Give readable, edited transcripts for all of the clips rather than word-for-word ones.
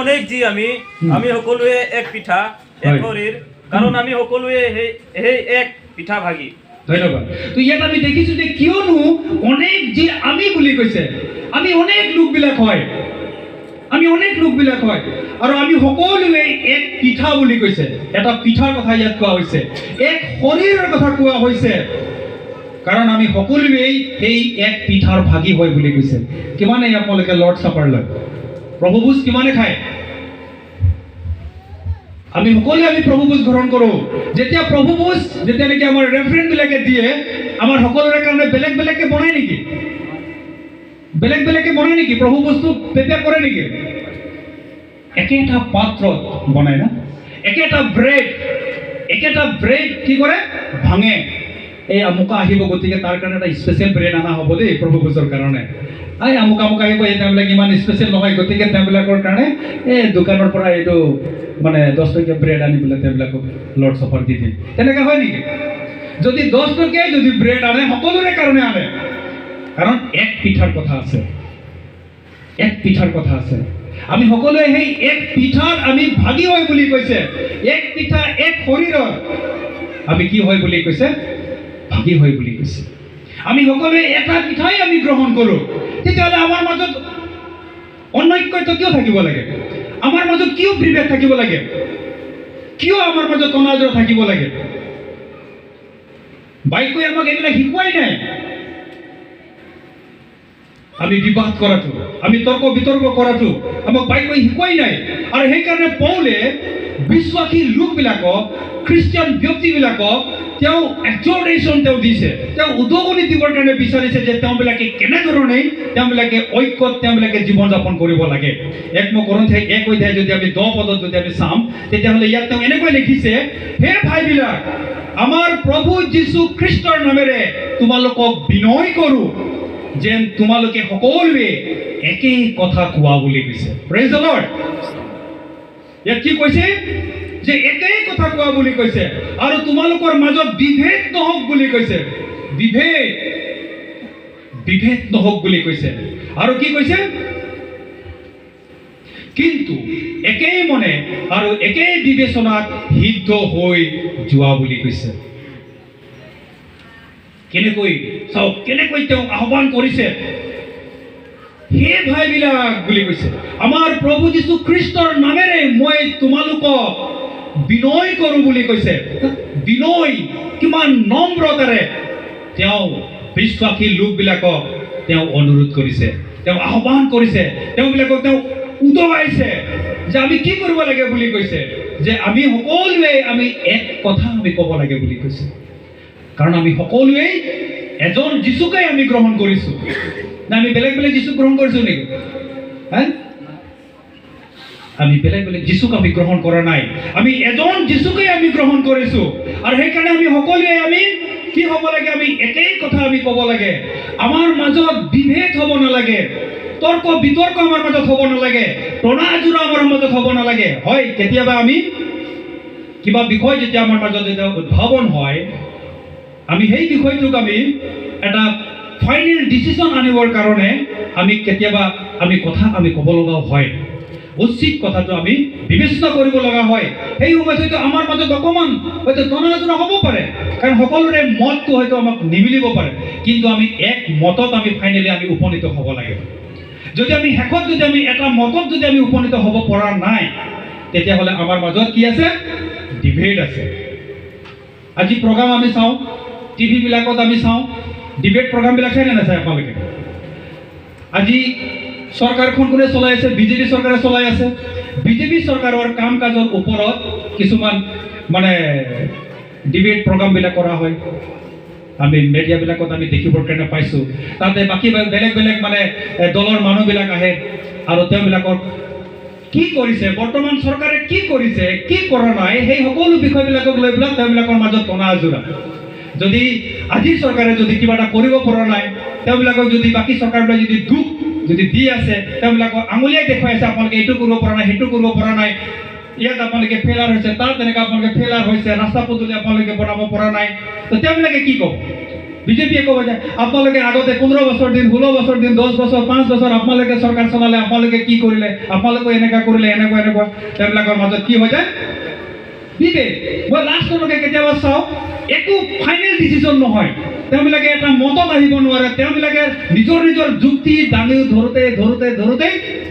অনেক যি আমি সকলোৱে এক পিঠা এক শৰীৰ কাৰণ আমি সকলোৱে সেই এক পিঠা ভাগি ধন্যবাদ তো ইয়াত আমি দেখিছো যে কিয়নো অনেক যি আমি বুলি কৈছে আমি অনেক লোকবিলাক হয় আমি অনেক লোকবিলাক হয় আৰু আমি সকলোৱে এক পিঠা বুলি কৈছে এটা পিঠাৰ কথা ইয়াত কোৱা হৈছে এক শৰীৰৰ কথা কোৱা হৈছে কাৰণ আমি সকলোৱে এই এক পিঠাৰ ভাগি হয় বুলি কৈছে কিমানে আপোনালোকে লৰ্ড ছাপাৰ লয় প্ৰভুভোজ কিমানে খায় আমি সকলোৱে আমি প্ৰভুভোজ গ্ৰহণ কৰোঁ যেতিয়া প্ৰভুভোজ যেতিয়া নেকি আমাৰ ৰেফাৰেণ্টবিলাকে দিয়ে আমাৰ সকলোৰে কাৰণে বেলেগ বেলেগকে বনায় নেকি বেলেগ বেলেগকে বনায় নেকি প্ৰভুভোজটো প্ৰিপেয়াৰ কৰে নেকি একেটা পাত্ৰত বনায় না একেটা ব্ৰেড কি কৰে ভাঙে এই আমুকা আহিব গতিকে তাৰ কাৰণে এটা স্পেচিয়েল ব্ৰেড অনা হ'ব দেই প্ৰভুভোজৰ কাৰণে এই আমুক আহিব এই তেওঁবিলাক ইমান স্পেচিয়েল নহয় গতিকে তেওঁবিলাকৰ কাৰণে এই দোকানৰ পৰা এইটো মানে 10 টকীয়া ব্ৰেড আনি পেলাই তেওঁবিলাকক লৰ্ড ছাপাৰ দি দিয়ে তেনেকৈ হয় নেকি যদি 10 টকীয়া যদি ব্ৰেড আনে সকলোৰে কাৰণে আনে কাৰণ এক পিঠাৰ কথা আছে আমি সকলোৱে সেই এক পিঠাৰ আমি ভাগি হয় বুলি কৈছে এক পিঠা এক শৰীৰৰ আমি কি হয় বুলি কৈছে ভাগি হয় বুলি কৈছে আমি সকলোৱে এটা পিঠাই আমি গ্ৰহণ কৰোঁ তেতিয়াহ'লে আমাৰ মাজত অনৈক্যতা কিয় থাকিব লাগে আমাৰ মাজত কিয় বিভেদ থাকিব লাগে কিয় আমাৰ মাজত অনাজৰ থাকিব লাগে বাইকৈ আমাক এইবিলাক শিকোৱাই নাই আমি বিবাদ কৰাটো আমি তৰ্ক বিতৰ্ক কৰাটো আমাক বাইকৈ শিকোৱাই নাই আৰু সেইকাৰণে পৌলে বিশ্বাসী লোকবিলাকক খ্ৰীষ্টিয়ান ব্যক্তিবিলাকক তেওঁ এক্সহৰ্টেশ্যন তেওঁ দিছে তেওঁ উদগনি দিবৰ কাৰণে বিচাৰিছে যে তেওঁবিলাকে কেনেধৰণে তেওঁবিলাকে ঐক্যত তেওঁবিলাকে জীৱন যাপন কৰিব লাগে 1 কৰিন্থিয়াৰ 1 অধ্যায় যদি আমি 10 পদত যদি আমি চাম তেতিয়াহ'লে ইয়াত তেওঁ এনেকৈ লিখিছে হে ভাইবিলাক আমাৰ প্ৰভু যীশু খ্ৰীষ্টৰ নামেৰে তোমালোকক বিনয় কৰোঁ যেন তোমালোকে সকলোৱে একেই কথা কোৱা বুলি কৈছে প্ৰেজ দ্য লৰ্ড ইয়াত কি কৈছে যে একেই কথা কোৱা বুলি কৈছে আৰু তোমালোকৰ মাজত বিভেদ নহওক বুলি কৈছে বিভেদ নহওক বুলি কৈছে আৰু কি কৈছে কিন্তু একেই মনে আৰু একেই বিবেচনাত সিদ্ধ হৈ যোৱা বুলি কৈছে কেনেকৈ চাওক কেনেকৈ তেওঁ আহ্বান কৰিছে হে ভাইবিলাক বুলি কৈছে আমাৰ প্ৰভু যীশু খ্ৰীষ্টৰ নামেৰে মই তোমালোকক বিনয় কৰোঁ বুলি কৈছে বিনয় কিমান নম্ৰতাৰে তেওঁ বিশ্বাসী লোকবিলাকক তেওঁ অনুৰোধ কৰিছে তেওঁ আহ্বান কৰিছে তেওঁবিলাকক তেওঁ উদগাইছে যে আমি কি কৰিব লাগে বুলি কৈছে যে আমি সকলোৱে আমি এক কথা আমি ক'ব লাগে বুলি কৈছে কাৰণ আমি সকলোৱে এজন যীশুকে আমি গ্ৰহণ কৰিছোঁ না আমি বেলেগ বেলেগ যীশুক গ্ৰহণ কৰিছোঁ নেকি আমি বেলেগ বেলেগ যীশুক আমি গ্ৰহণ কৰা নাই আমি এজন যীশুকে আমি গ্ৰহণ কৰিছোঁ আৰু সেইকাৰণে আমি সকলোৱে আমি কি হ'ব লাগে আমি একেই কথা আমি ক'ব লাগে আমাৰ মাজত বিভেদ হ'ব নালাগে তৰ্ক বিতৰ্ক আমাৰ মাজত হ'ব নালাগে টনাজোৰা আমাৰ মাজত হ'ব নালাগে হয় কেতিয়াবা আমি কিবা বিষয় যেতিয়া আমাৰ মাজত যেতিয়া উদ্ভাৱন হয় আমি সেই বিষয়টোক আমি এটা ফাইনেল ডিচিশ্যন আনিবৰ কাৰণে আমি কেতিয়াবা আমি কথা আমি ক'ব লগা হয় উচিত কথাটো আমি বিবেচনা কৰিব লগা হয় সেই সময়ত হয়তো আমাৰ মাজত অকণমান হয়তো টনাজোৰা হ'ব পাৰে কাৰণ সকলোৰে মতটো হয়তো আমাক নিমিলিব পাৰে কিন্তু আমি এক মতত আমি ফাইনেলি আমি উপনীত হ'ব লাগে যদি আমি শেষত যদি আমি এটা মতত যদি আমি উপনীত হ'ব পৰা নাই তেতিয়াহ'লে আমাৰ মাজত কি আছে ডিবেট আছে আজি প্ৰগ্ৰাম আমি চাওঁ টিভিবিলাকত আমি চাওঁ ডিবেট প্ৰগ্ৰামবিলাক চাই নে নাচায় আপোনালোকে আজি চৰকাৰখন কোনে চলাই আছে বিজেপি চৰকাৰে চলাই আছে বিজেপি চৰকাৰৰ কাম কাজৰ ওপৰত কিছুমান মানে ডিবেট প্ৰগ্ৰামবিলাক কৰা হয় আমি মিডিয়াবিলাকত আমি দেখিবৰ কাৰণে পাইছোঁ তাতে বাকী বেলেগ বেলেগ মানে দলৰ মানুহবিলাক আহে আৰু তেওঁবিলাকৰ কি কৰিছে বৰ্তমান চৰকাৰে কি কৰিছে কি কৰা নাই সেই সকলো বিষয়বিলাকক লৈ পেলাই তেওঁবিলাকৰ মাজত টনাজোৰা যদি আজিৰ চৰকাৰে যদি কিবা এটা কৰিব পৰা নাই তেওঁবিলাকক যদি বাকী চৰকাৰবিলাক যদি দুখ যদি দি আছে তেওঁবিলাকক আঙুলিয়াই দেখুৱাই আছে আপোনালোকে এইটো কৰিব পৰা নাই সেইটো কৰিব পৰা নাই ইয়াত আপোনালোকে ফেইলাৰ হৈছে তাত তেনেকৈ আপোনালোকে ফেইলাৰ হৈছে ৰাস্তা পদূলি আপোনালোকে বনাব পৰা নাই তো তেওঁবিলাকে কি ক'ব বিজেপিয়ে ক'ব যে আপোনালোকে আগতে 15 বছৰ দিন 16 বছৰ দিন 10 বছৰ 5 বছৰ আপোনালোকে চৰকাৰ চলালে আপোনালোকে কি কৰিলে আপোনালোকে এনেকুৱা কৰিলে এনেকুৱা তেওঁলোকৰ মাজত কি হৈ যায় বিভেদ মই লাষ্টলৈকে কেতিয়াবা চাওঁ একো ফাইনেল ডিচিশ্যন নহয় তেওঁলোকে এটা মতত আহিব নোৱাৰে তেওঁলোকে নিজৰ যুক্তি দাঙি ধৰোতে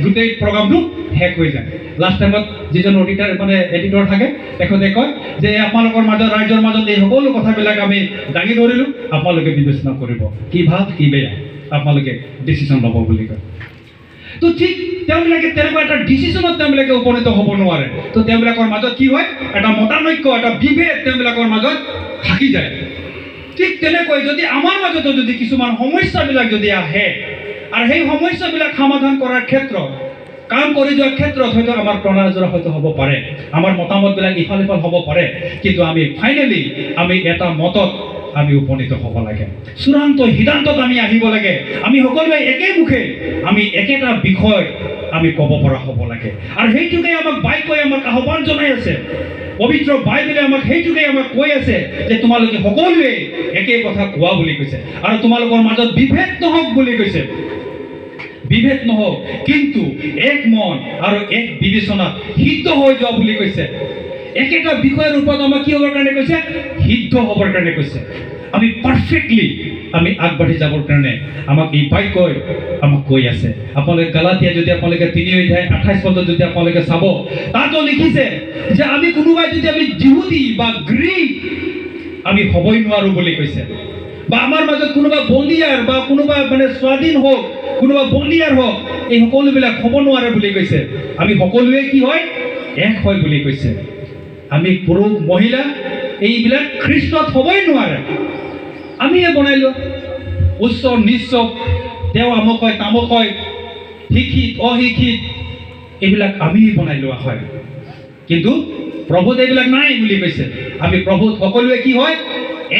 গোটেই প্ৰগ্ৰামটো শেষ হৈ যায় লাষ্ট টাইমত যিজন অডিটাৰ মানে এডিটৰ থাকে তেখেতে কয় যে আপোনালোকৰ মাজত ৰাইজৰ মাজত এই সকলো কথাবিলাক আমি দাঙি ধৰিলোঁ আপোনালোকে বিবেচনা কৰিব কি ভাল কি বেয়া আপোনালোকে ডিচিশ্যন ল'ব বুলি কয় তো ঠিক তেওঁলোকে তেনেকুৱা এটা ডিচিশ্যনত তেওঁলোকে উপনীত হ'ব নোৱাৰে তো তেওঁলোকৰ মাজত কি হয় এটা মতানৈক্য এটা বিভেদ তেওঁলোকৰ মাজত থাকি যায় ঠিক তেনেকৈ যদি আমাৰ মাজতো যদি কিছুমান সমস্যাবিলাক যদি আহে আৰু সেই সমস্যাবিলাক সমাধান কৰাৰ ক্ষেত্ৰত কাম কৰি যোৱাৰ ক্ষেত্ৰত হয়তো আমাৰ প্ৰণালীযোৰা হয়তো হ'ব পাৰে আমাৰ মতামতবিলাক ইফাল সিফাল হ'ব পাৰে কিন্তু আমি ফাইনেলি আমি এটা মতত আমি উপনীত হ'ব লাগে চূড়ান্ত সিদ্ধান্তত আমি আহিব লাগে আমি সকলোৱে একে মুখে আমি একেটা বিষয় আমি ক'ব পৰা হ'ব লাগে আৰু সেইটোকে আমাক বাইকই আমাক আহ্বান জনাই আছে পবিত্ৰ বাইবেলে আমাক সেইটোকে আমাক কৈ আছে যে তোমালোকে সকলোৱে একে কথা কোৱা বুলি কৈছে আৰু তোমালোকৰ মাজত বিভেদ নহওক বুলি কৈছে বিভেদ নহওক কিন্তু এক মন আৰু এক বিবেচনাত সিদ্ধ হৈ যোৱা বুলি কৈছে একেটা বিষয়ৰ ওপৰত আমাক কি হ'বৰ কাৰণে কৈছে সিদ্ধ হ'বৰ কাৰণে কৈছে আমি পাৰফেক্টলি আমি আগবাঢ়ি যাবৰ কাৰণে আমাক এই বাক্যই আমাক কৈ আছে আপোনালোকে গালাতিয়া যদি আপোনালোকে 3 অধ্যায় 28 পদত যদি আপোনালোকে চাব তাতো লিখিছে যে আমি কোনোবাই যদি আমি যিহুদী বা গ্ৰীক আমি হ'বই নোৱাৰো বুলি কৈছে বা আমাৰ মাজত কোনোবা বন্দীয়াৰ বা কোনোবা মানে স্বাধীন হওক কোনোবা বন্দীয়াৰ হওক এই সকলোবিলাক হ'ব নোৱাৰে বুলি কৈছে আমি সকলোৱে কি হয় এক হয় বুলি কৈছে আমি পুৰুষ মহিলা এইবিলাক খ্ৰীষ্টত হ'বই নোৱাৰে আমিয়ে বনাইলো উচ্চ নিচ্চ তেওঁ আমক হয় তামক হয় শিক্ষিত অশিক্ষিত এইবিলাক আমি বনাই লোৱা হয় কিন্তু প্ৰভুত এইবিলাক নাই বুলি কৈছে আমি প্ৰভুত সকলোৱে কি হয়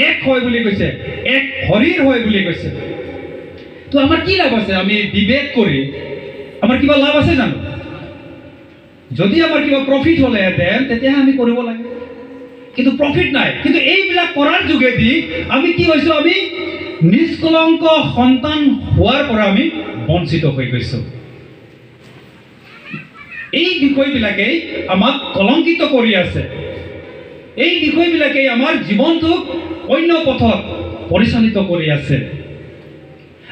এক হয় বুলি কৈছে এক শৰীৰ হয় বুলি কৈছে তো আমাৰ কি লাভ আছে আমি বিভেদ কৰি আমাৰ কিবা লাভ আছে জানো যদি আমাৰ কিবা প্ৰফিট হ'লেহেঁতেন তেতিয়াহে আমি কৰিব লাগে কিন্তু প্ৰফিট নাই কিন্তু এইবিলাক কৰাৰ যোগেদি আমি কি হৈছোঁ আমি নিষ্কলংক সন্তান হোৱাৰ পৰা আমি বঞ্চিত হৈ গৈছোঁ এই বিষয়বিলাকেই আমাক কলংকিত কৰি আছে এই বিষয়বিলাকেই আমাৰ জীৱনটোক অন্য পথত পৰিচালিত কৰি আছে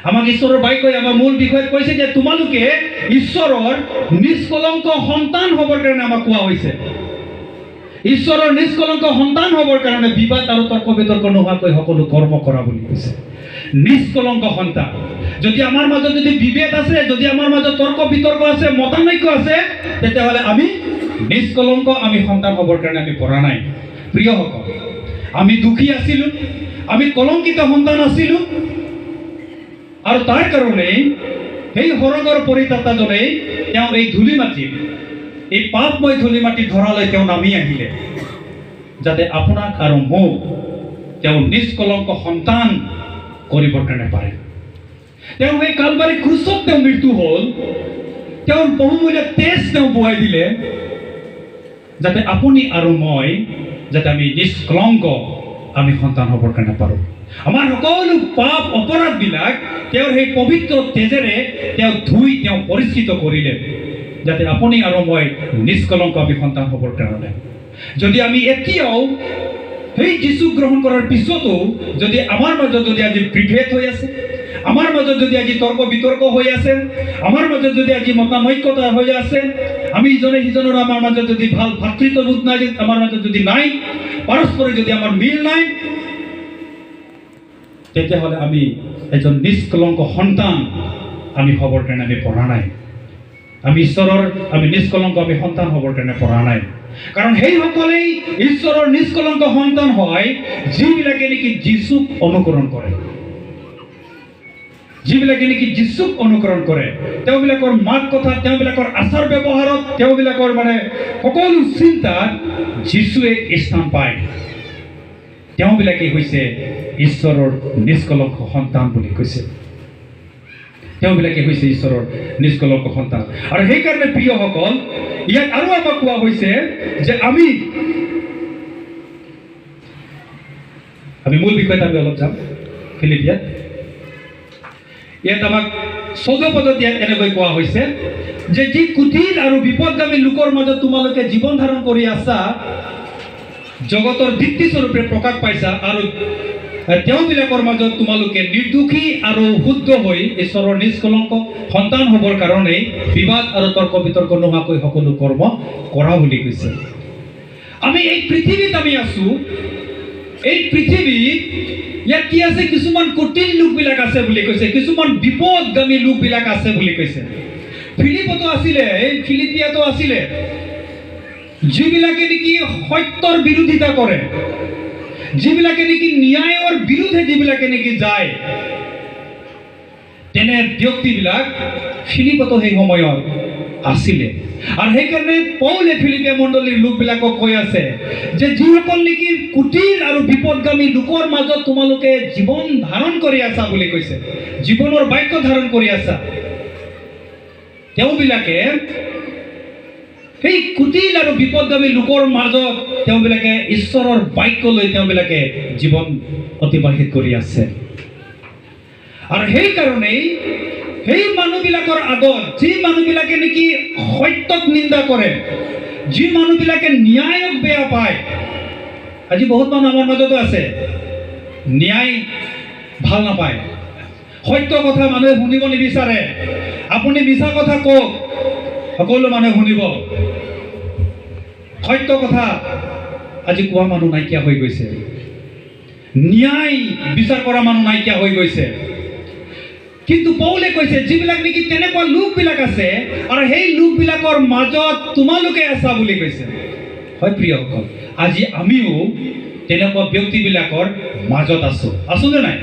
আমাক ঈশ্বৰৰ বাক্যই আমাৰ মূল বিষয়ত কৈছে যে তোমালোকে ঈশ্বৰৰ নিষ্কলংক সন্তান হ'বৰ কাৰণে আমাক কোৱা হৈছে ঈশ্বৰৰ নিষ্কলংক সন্তান হ'বৰ কাৰণে বিবাদ আৰু তৰ্ক বিতৰ্ক নোহোৱাকৈ সকলো কৰ্ম কৰা বুলি কৈছে নিষ্কলংক সন্তান যদি আমাৰ মাজত যদি বিভেদ আছে যদি আমাৰ মাজত তৰ্ক বিতৰ্ক আছে মতানৈক্য আছে তেতিয়াহ'লে আমি নিষ্কলংক আমি সন্তান হ'বৰ কাৰণে আমি পৰা নাই প্ৰিয়সকল আমি দুখী আছিলোঁ আমি কলংকিত সন্তান আছিলোঁ আৰু তাৰ কাৰণেই সেই সৰগৰ পৰিত্ৰাতাজনে তেওঁ এই ধূলি মাটিত এই পাপময় ধূলি মাটি ধৰালৈ তেওঁ নামি আহিলে যাতে আপোনাক আৰু মোক তেওঁ নিষ্কলংক সন্তান কৰিবৰ কাৰণে পাৰে তেওঁ সেই কালবাৰী ক্ৰুচত তেওঁ মৃত্যু হ'ল তেওঁৰ বহুমূলীয়া তেজ তেওঁ বহাই দিলে যাতে আপুনি আৰু মই যাতে আমি নিষ্কলংক আমি সন্তান হ'বৰ কাৰণে পাৰোঁ আমাৰ সকলো পাপ অপৰাধবিলাক তেওঁৰ সেই পবিত্ৰ তেজেৰে তেওঁ ধুই তেওঁ পৰিষ্কৃত কৰিলে যাতে আপুনি আৰু মই নিষ্কলংক আমি সন্তান হ'বৰ কাৰণে যদি আমি এতিয়াও সেই যীশু গ্ৰহণ কৰাৰ পিছতো যদি আমাৰ মাজত যদি আজি বিভেদ হৈ আছে আমাৰ মাজত যদি আজি তৰ্ক বিতৰ্ক হৈ আছে আমাৰ মাজত যদি আজি মতানৈক্যতা হৈ আছে আমি ইজনে সিজনৰ আমাৰ মাজত যদি ভাল ভাতৃত্ববোধ নাই আমাৰ মাজত যদি নাই পৰস্পৰে যদি আমাৰ মিল নাই তেতিয়াহ'লে আমি এজন নিষ্কলংক সন্তান আমি হ'বৰ কাৰণে আমি পৰা নাই আমি ঈশ্বৰৰ আমি নিষ্কলংক আমি সন্তান হ'বৰ কাৰণে পৰা নাই কাৰণ সেইসকলেই ঈশ্বৰৰ নিষ্কলংক সন্তান হয় যিবিলাকে নেকি যীশুক অনুকৰণ কৰে যিবিলাকে নেকি যীশুক অনুকৰণ কৰে তেওঁবিলাকৰ মাত কথা তেওঁবিলাকৰ আচাৰ ব্যৱহাৰত তেওঁবিলাকৰ মানে সকলো চিন্তাত যীশুৱে স্থান পায় তেওঁবিলাকে হৈছে ঈশ্বৰৰ নিষ্কলংক সন্তান বুলি কৈছে তেওঁবিলাকে হৈছে ঈশ্বৰৰ নিষ্কলংক সন্তান আৰু সেইকাৰণে প্ৰিয়সকল ইয়াত আৰু আমাক কোৱা হৈছে যে আমি মূল বিষয়ত আমি অলপ যাম ফিলিপিয়াত ইয়াত আমাক 14 পদত ইয়াত এনেকৈ কোৱা হৈছে যে যি কুটিল আৰু বিপদগামী লোকৰ মাজত তোমালোকে জীৱন ধাৰণ কৰি আছা জগতৰ দীপ্তি স্বৰূপে প্ৰকাশ পাইছা আৰু তেওঁবিলাকৰ মাজত তোমালোকে নিৰ্দোষী আৰু শুদ্ধ হৈ ঈশ্বৰৰ নিষ্কলংক সন্তান হ'বৰ কাৰণে বিবাদ আৰু তৰ্ক বিতৰ্ক নোহোৱাকৈ সকলো কৰ্ম কৰা বুলি কৈছে আমি এই পৃথিৱীত আমি আছো এই পৃথিৱীত ইয়াত কি আছে কিছুমান কুটিল লোকবিলাক আছে বুলি কৈছে কিছুমান বিপদগামী লোকবিলাক আছে বুলি কৈছে ফিলিপতো আছিলে এই ফিলিপিয়াতো আছিলে যিবিলাকে নেকি সত্যৰ বিৰোধিতা কৰে যিবিলাকে নেকি ন্যায়ৰ বিৰুদ্ধে যিবিলাকে নেকি যায় তেনে ব্যক্তিবিলাক ফিলিপতো সেই সময়ত আছিলে আৰু সেইকাৰণে পৌলে ফিলিপিয়া মণ্ডলীৰ লোকবিলাকক কৈ আছে যে যিসকল নেকি কুটিল আৰু বিপদগামী লোকৰ মাজত তোমালোকে জীৱন ধাৰণ কৰি আছা বুলি কৈছে জীৱনৰ বাক্য ধাৰণ কৰি আছা তেওঁবিলাকে সেই কুটিল আৰু বিপদগামী লোকৰ মাজত তেওঁবিলাকে ঈশ্বৰৰ বাক্য লৈ তেওঁবিলাকে জীৱন অতিবাহিত কৰি আছে আৰু সেইকাৰণেই সেই মানুহবিলাকৰ আগত যি মানুহবিলাকে নেকি সত্যক নিন্দা কৰে যি মানুহবিলাকে ন্যায়ক বেয়া পায় আজি বহুত মানুহ আমাৰ মাজতো আছে ন্যায় ভাল নাপায় সত্য কথা মানুহে শুনিব নিবিচাৰে আপুনি মিছা কথা কওক সকলো মানুহে শুনিব সত্য কথা আজি কোৱা মানুহ নাইকিয়া হৈ গৈছে ন্যায় বিচাৰ কৰা মানুহ নাইকিয়া হৈ গৈছে কিন্তু পৌলে কৈছে যিবিলাক নেকি তেনেকুৱা লোকবিলাক আছে আৰু সেই লোকবিলাকৰ মাজত তোমালোকে আছা বুলি কৈছে হয় প্ৰিয়সকল আজি আমিও তেনেকুৱা ব্যক্তিবিলাকৰ মাজত আছো নে নাই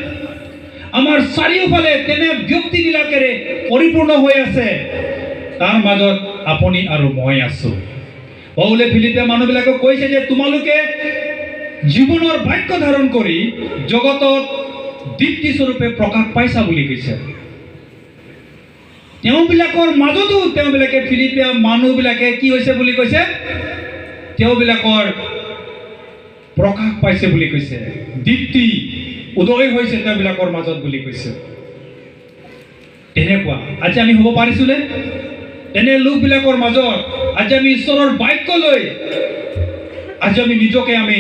আমাৰ চাৰিওফালে তেনে ব্যক্তিবিলাকেৰে পৰিপূৰ্ণ হৈ আছে তাৰ মাজত আপুনি আৰু মই আছো পৌলে ফিলিপিয়া মানুহবিলাকক কৈছে যে তোমালোকে জীৱনৰ বাক্য ধাৰণ কৰি জগতত দীপ্তি স্বৰূপে প্ৰকাশ পাইছা বুলি কৈছে তেওঁবিলাকৰ মাজতো তেওঁবিলাকে ফিলিপিয়া মানুহবিলাকে কি হৈছে বুলি কৈছে তেওঁবিলাকৰ প্ৰকাশ পাইছে বুলি কৈছে দীপ্তি উদয় হৈছে তেওঁবিলাকৰ মাজত বুলি কৈছে তেনেকুৱা আজি আমি হ'ব পাৰিছোনে তেনে লোকবিলাকৰ মাজত আজি আমি ঈশ্বৰৰ বাক্য লৈ আজি আমি নিজকে আমি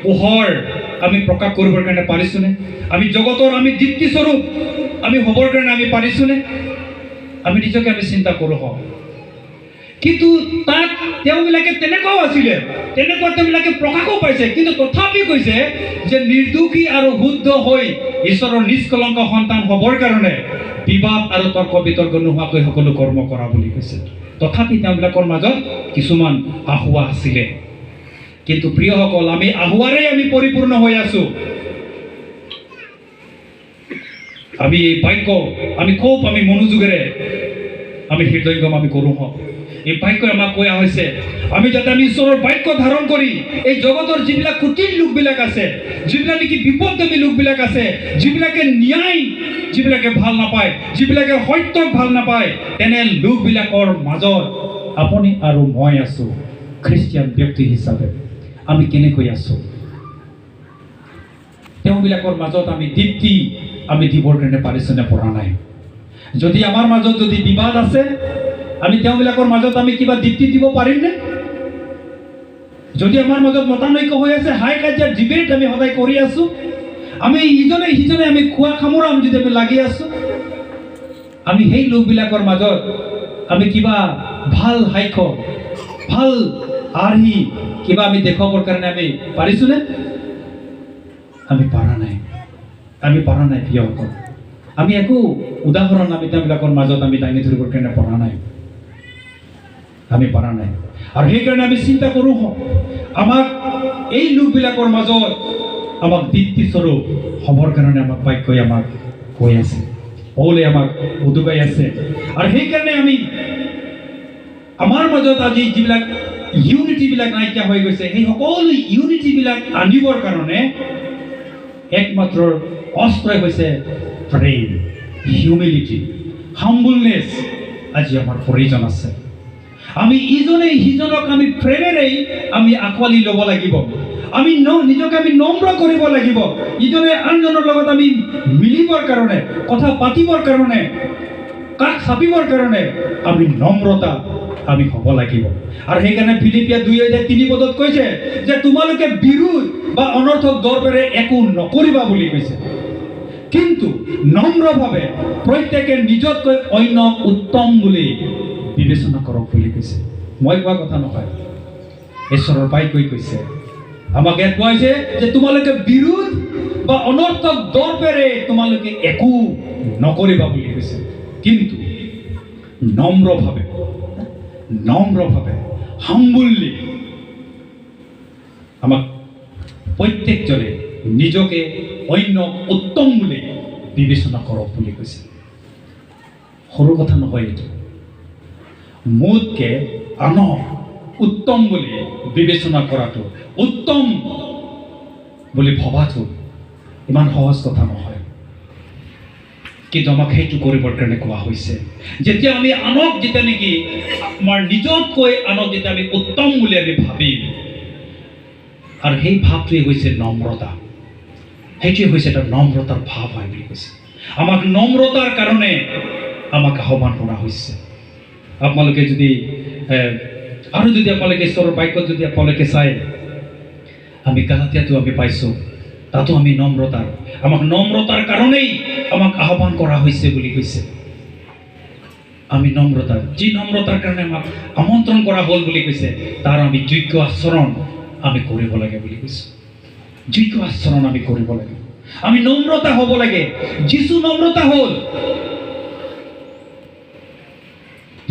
পোহৰ আমি প্ৰকাশ কৰিবৰ কাৰণে পাৰিছোনে আমি জগতৰ আমি দীপ্তি স্বৰূপ আমি হ'বৰ কাৰণে আমি পাৰিছোনে আমি নিজকে আমি চিন্তা কৰোঁ কিন্তু তাত তেওঁবিলাকে তেনেকুৱাও আছিলে তেনেকুৱা তেওঁবিলাকে প্ৰকাশো পাইছে কিন্তু তথাপি কৈছে যে নিৰ্দোষী আৰু শুদ্ধ হৈ ঈশ্বৰৰ নিষ্কলংক সন্তান হ'বৰ কাৰণে বিবাদ আৰু তৰ্ক বিতৰ্ক নোহোৱাকৈ সকলো কৰ্ম কৰা বুলি কৈছে তথাপি তেওঁবিলাকৰ মাজত কিছুমান আহুৱা আছিলে কিন্তু প্ৰিয়সকল আমি আহুৱাৰে আমি পৰিপূৰ্ণ হৈ আছো আমি এই বাক্য আমি খুব আমি মনোযোগেৰে আমি হৃদয়ঙ্গম আমি কৰোঁ এই বাক্য আমাক কোৱা হৈছে আমি যাতে আমি ঈশ্বৰৰ বাক্য ধাৰণ কৰি এই জগতৰ যিবিলাক কুটিল লোকবিলাক আছে যিবিলাক নেকি বিপদগামী লোকবিলাক আছে যিবিলাকে ন্যায় যিবিলাকে ভাল নাপায় যিবিলাকে সত্যক ভাল নাপায় তেনে লোকবিলাকৰ মাজত আপুনি আৰু মই আছো খ্ৰীষ্টিয়ান ব্যক্তি হিচাপে আমি কেনেকৈ আছো তেওঁবিলাকৰ মাজত আমি দীপ্তি আমি দিবৰ কাৰণে পাৰিছোনে পৰা নাই যদি আমাৰ মাজত যদি বিবাদ আছে আমি তেওঁবিলাকৰ মাজত আমি কিবা দীপ্তি দিব পাৰিমনে যদি আমাৰ মাজত মতানৈক্য হৈ আছে হাই কাজিয়াৰ ডিবেট আমি সদায় কৰি আছো আমি ইজনে সিজনে আমি খোৱা খামৰাম যদি আমি লাগি আছো আমি সেই লোকবিলাকৰ মাজত আমি কিবা ভাল হাইক ভাল আৰ্হি কিবা আমি দেখুৱাবৰ কাৰণে আমি পাৰিছোনে আমি পৰা নাই প্ৰিয়সকল আমি একো উদাহৰণ আমি তেওঁবিলাকৰ মাজত আমি দাঙি ধৰিবৰ কাৰণে পৰা নাই আমি পৰা নাই আৰু সেইকাৰণে আমি চিন্তা কৰোঁ আমাক এই লোকবিলাকৰ মাজত আমাক দীপ্তি স্বৰূপ হ'বৰ কাৰণে আমাক বাক্যই আমাক কৈ আছে পৌলে আমাক উদুগাই আছে আৰু সেইকাৰণে আমি আমাৰ মাজত আজি যিবিলাক ইউনিটিবিলাক নাইকিয়া হৈ গৈছে সেই সকলো ইউনিটিবিলাক আনিবৰ কাৰণে একমাত্ৰ অস্ত্ৰই হৈছে প্ৰেম হিউমিলিটি হাম্বলনেছ আজি আমাৰ প্ৰয়োজন আছে আমি ইজনে সিজনক আমি প্ৰেমেৰেই আমি আঁকোৱালি ল'ব লাগিব আমি নিজকে আমি নম্ৰ কৰিব লাগিব ইজনে আনজনৰ লগত আমি মিলিবৰ কাৰণে কথা পাতিবৰ কাৰণে কাষ চাপিবৰ কাৰণে আমি নম্ৰতা আমি হ'ব লাগিব আৰু সেইকাৰণে ফিলিপিয়া 2:3 কৈছে যে তোমালোকে বিৰোধ বা অনৰ্থক দৰবেৰে একো নকৰিবা বুলি কৈছে কিন্তু নম্ৰভাৱে প্ৰত্যেকে নিজতকৈ অন্য উত্তম বুলি বিবেচনা কৰক বুলি কৈছে মই কোৱা কথা নহয় ঈশ্বৰৰ বাক্যই কৈছে আমাক ইয়াত কৈছে যে তোমালোকে বিৰোধ বা অনৰ্থক দৰবেৰে তোমালোকে একো নকৰিবা বুলি কৈছে কিন্তু নম্ৰভাৱে হাম্বুলি আমাক প্ৰত্যেকজনে নিজকে অন্য উত্তম বুলি বিবেচনা কৰক বুলি কৈছে সৰু কথা নহয় এইটো মোতকে আনক উত্তম বুলি বিবেচনা কৰাটো উত্তম বুলি ভবাটো ইমান সহজ কথা নহয় কিন্তু আমাক সেইটো কৰিবৰ কাৰণে কোৱা হৈছে যেতিয়া আমি আনক যেতিয়া নেকি আমাৰ নিজতকৈ আনক যেতিয়া আমি উত্তম বুলি আমি ভাবিম আৰু সেই ভাৱটোৱে হৈছে নম্ৰতা সেইটোৱে হৈছে এটা নম্ৰতাৰ ভাৱ হয় বুলি কৈছে আমাক নম্ৰতাৰ কাৰণে আমাক আহ্বান কৰা হৈছে আপোনালোকে যদি আৰু যদি আপোনালোকে ঈশ্বৰৰ বাক্যত যদি আপোনালোকে চায় আমি গালাতিয়াটো আমি পাইছোঁ তাতো আমি আমাক নম্ৰতাৰ কাৰণেই আমাক আহ্বান কৰা হৈছে বুলি কৈছে আমি যি নম্ৰতাৰ কাৰণে আমাক আমন্ত্ৰণ কৰা হ'ল বুলি কৈছে তাৰ আমি যোগ্য আচৰণ আমি কৰিব লাগে বুলি কৈছে যোগ্য আচৰণ আমি কৰিব লাগে আমি নম্ৰতা হ'ব লাগে যিছু নম্ৰতা হ'ল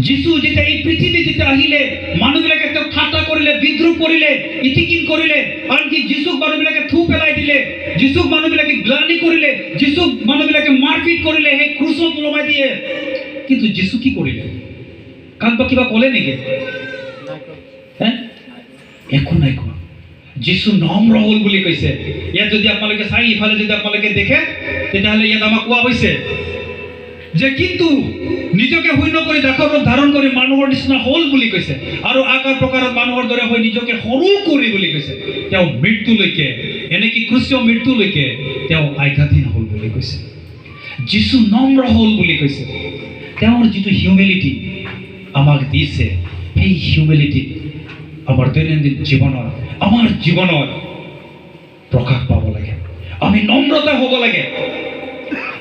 যিছু যেতিয়া এই পৃথিৱী যেতিয়া আহিলে মানুহবিলাকে তেওঁক ঠাট্টা কৰিলে বিদ্ৰোহ কৰিলে ইতিকিন কৰিলে আনকি যিছুক মানুহবিলাকে থু পেলাই দিলে যিছুক মানুহবিলাকে গ্লানি কৰিলে যিছুক মানুহবিলাকে মাৰপিট কৰিলে সেই ক্ৰুচত ওলমাই দিয়ে কিন্তু যিছু কি কৰিলে কাক বা কিবা ক'লে নেকি একো নাই কোৱা যিছু নম্ৰ হ'ল বুলি কৈছে ইয়াত যদি আপোনালোকে চাই ইফালে যদি আপোনালোকে দেখে তেতিয়াহ'লে ইয়াত আমাক কোৱা হৈছে যে কিন্তু নিজকে শূন্য কৰি দাসৰ ধাৰণ কৰি মানুহৰ নিচিনা হ'ল বুলি কৈছে আৰু আকাৰ প্ৰকাৰত মানুহৰ দৰে হৈ নিজকে সৰু কৰি বুলি কৈছে তেওঁ মৃত্যুলৈকে এনেকি ক্ৰুচীয় মৃত্যুলৈকে তেওঁ আজ্ঞাধীন হ'ল বুলি কৈছে যিছু নম্ৰ হ'ল বুলি কৈছে তেওঁৰ যিটো হিউমিলিটি আমাক দিছে সেই হিউমিলিটি আমাৰ দৈনন্দিন জীৱনৰ আমাৰ জীৱনত প্ৰকাশ পাব লাগে আমি নম্ৰতা হ'ব লাগে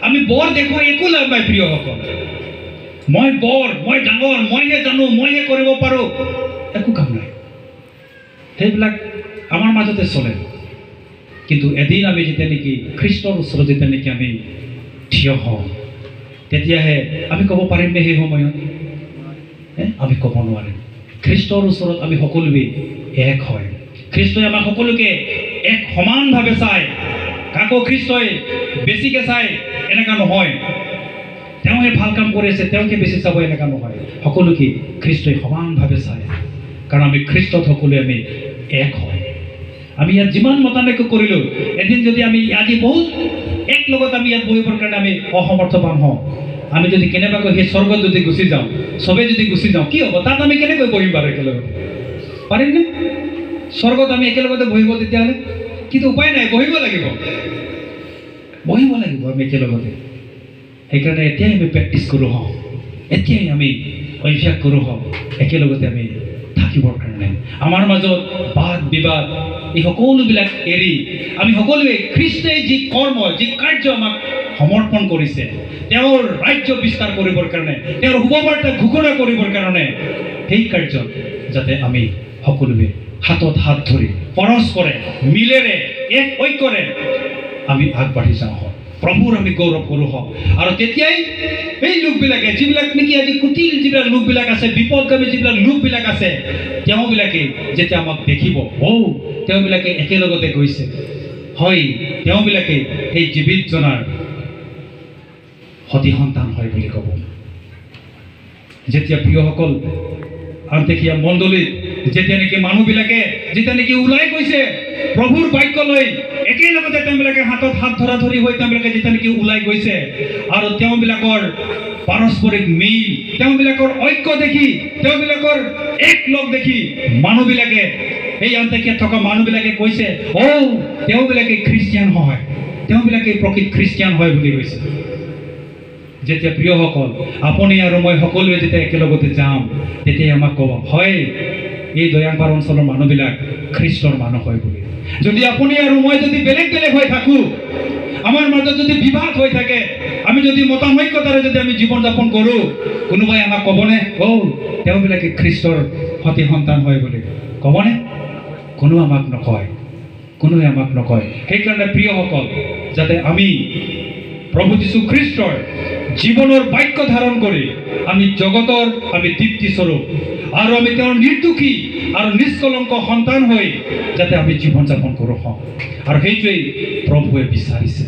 আমি বৰ দেখুৱাই একো লাভ নাই প্ৰিয়সকল মই ডাঙৰ মইহে জানো মইহে কৰিব পাৰোঁ একো কাম নাই সেইবিলাক আমাৰ মাজতে চলে কিন্তু এদিন আমি যেতিয়া নেকি খ্ৰীষ্টৰ ওচৰত যেতিয়া নেকি আমি থিয় হওঁ তেতিয়াহে আমি ক'ব পাৰিমনে সেই সময়ত আমি ক'ব নোৱাৰিম খ্ৰীষ্টৰ ওচৰত আমি সকলোৱে এক হয় খ্ৰীষ্টই আমাক সকলোকে এক সমানভাৱে চায় কাকো খ্ৰীষ্টই বেছিকৈ চায় এনেকুৱা নহয় তেওঁহে ভাল কাম কৰি আছে তেওঁকে বেছি চাব এনেকুৱা নহয় সকলোকে খ্ৰীষ্টই সমানভাৱে চায় কাৰণ আমি খ্ৰীষ্টত সকলোৱে আমি এক হয় আমি ইয়াত যিমান মতানৈক্য কৰিলোঁ এদিন যদি আমি আজি বহুত এক লগত আমি ইয়াত বহিবৰ কাৰণে আমি অসমৰ্থবান হওঁ আমি যদি কেনেবাকৈ সেই স্বৰ্গত যদি গুচি যাওঁ চবেই যদি গুচি যাওঁ কি হ'ব তাত আমি কেনেকৈ বহিম বাৰু একেলগতে পাৰিমনে স্বৰ্গত আমি একেলগতে বহিব তেতিয়াহ'লে কিন্তু উপায় নাই বহিব লাগিব আমি একেলগতে সেইকাৰণে এতিয়াই আমি প্ৰেক্টিছ কৰোঁ হওঁ এতিয়াই আমি অভ্যাস কৰোঁ হওঁ একেলগতে আমি থাকিবৰ কাৰণে আমাৰ মাজত বাদ বিবাদ এই সকলোবিলাক এৰি আমি সকলোৱে খ্ৰীষ্টই যি কৰ্ম যি কাৰ্য আমাক সমৰ্পণ কৰিছে তেওঁৰ ৰাজ্য বিস্তাৰ কৰিবৰ কাৰণে তেওঁৰ শুভবাৰ্তা ঘোষণা কৰিবৰ কাৰণে সেই কাৰ্যত যাতে আমি সকলোৱে হাতত হাত ধৰি পৰস্পৰে মিলেৰে এক ঐক্যৰে আমি আগবাঢ়ি যাওঁ প্ৰভুৰ আমি গৌৰৱ কৰোঁ হওক আৰু তেতিয়াই এই লোকবিলাকে যিবিলাক নেকি আজি কুটিল যিবিলাক লোকবিলাক আছে বিপদগামী যিবিলাক লোকবিলাক আছে তেওঁবিলাকে যেতিয়া আমাক দেখিব তেওঁবিলাকে একেলগতে গৈছে হয় তেওঁবিলাকে সেই জীৱিত জনাৰ সতি সন্তান হয় বুলি ক'ব যেতিয়া প্ৰিয়সকল আন্তঃকীয়া মণ্ডলীত যেতিয়া নেকি মানুহবিলাকে যেতিয়া নেকি ওলাই গৈছে প্ৰভুৰ বাক্য লৈ একেলগতে তেওঁবিলাকে হাতত হাত ধৰা ধৰি হৈ তেওঁবিলাকে যেতিয়া নেকি ওলাই গৈছে আৰু তেওঁবিলাকৰ পাৰস্পৰিক মিল তেওঁবিলাকৰ ঐক্য দেখি তেওঁবিলাকৰ এক লগ দেখি মানুহবিলাকে এই আন্তাকিয়াত থকা মানুহবিলাকে কৈছে তেওঁবিলাকে খ্ৰীষ্টিয়ান হয়, তেওঁবিলাকে প্ৰকৃত খ্ৰীষ্টিয়ান হয় বুলি কৈছে। যেতিয়া প্ৰিয়সকল আপুনি আৰু মই সকলোৱে যেতিয়া একেলগতে যাম, তেতিয়া আমাক ক'ব হয় এই দয়াংপাৰ অঞ্চলৰ মানুহবিলাক খ্ৰীষ্টৰ মানুহ হয় বুলি। যদি আপুনি আৰু মই যদি বেলেগ বেলেগ হৈ থাকোঁ, আমাৰ মাজত যদি বিবাদ হৈ থাকে, আমি যদি মতানৈক্যতাৰে যদি আমি জীৱন যাপন কৰোঁ, কোনোবাই আমাক ক'বনে তেওঁবিলাকে খ্ৰীষ্টৰ সতি সন্তান হয় বুলি ক'বনে? কোনো আমাক নকয়, কোনোৱে আমাক নকয়। সেইকাৰণে প্ৰিয়সকল, যাতে আমি প্ৰভু যীশু খ্ৰীষ্টৰ জীৱনৰ বাক্য ধাৰণ কৰি আমি জগতৰ আমি তৃপ্তিস্বৰূপ আৰু আমি তেওঁৰ নিৰ্দোষী আৰু নিষ্কলংক সন্তান হৈ যাতে আমি জীৱন যাপন কৰোঁ হওঁ। আৰু সেইটোৱেই প্ৰভুৱে বিচাৰিছে,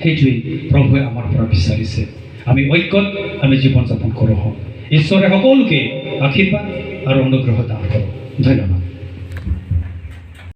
সেইটোৱেই প্ৰভুৱে আমাৰ পৰা বিচাৰিছে। আমি ঐক্যত আমি জীৱন যাপন কৰোঁ হওঁ। ঈশ্বৰে সকলোকে আশীৰ্বাদ আৰু অনুগ্ৰহ দান কৰক। ধন্যবাদ।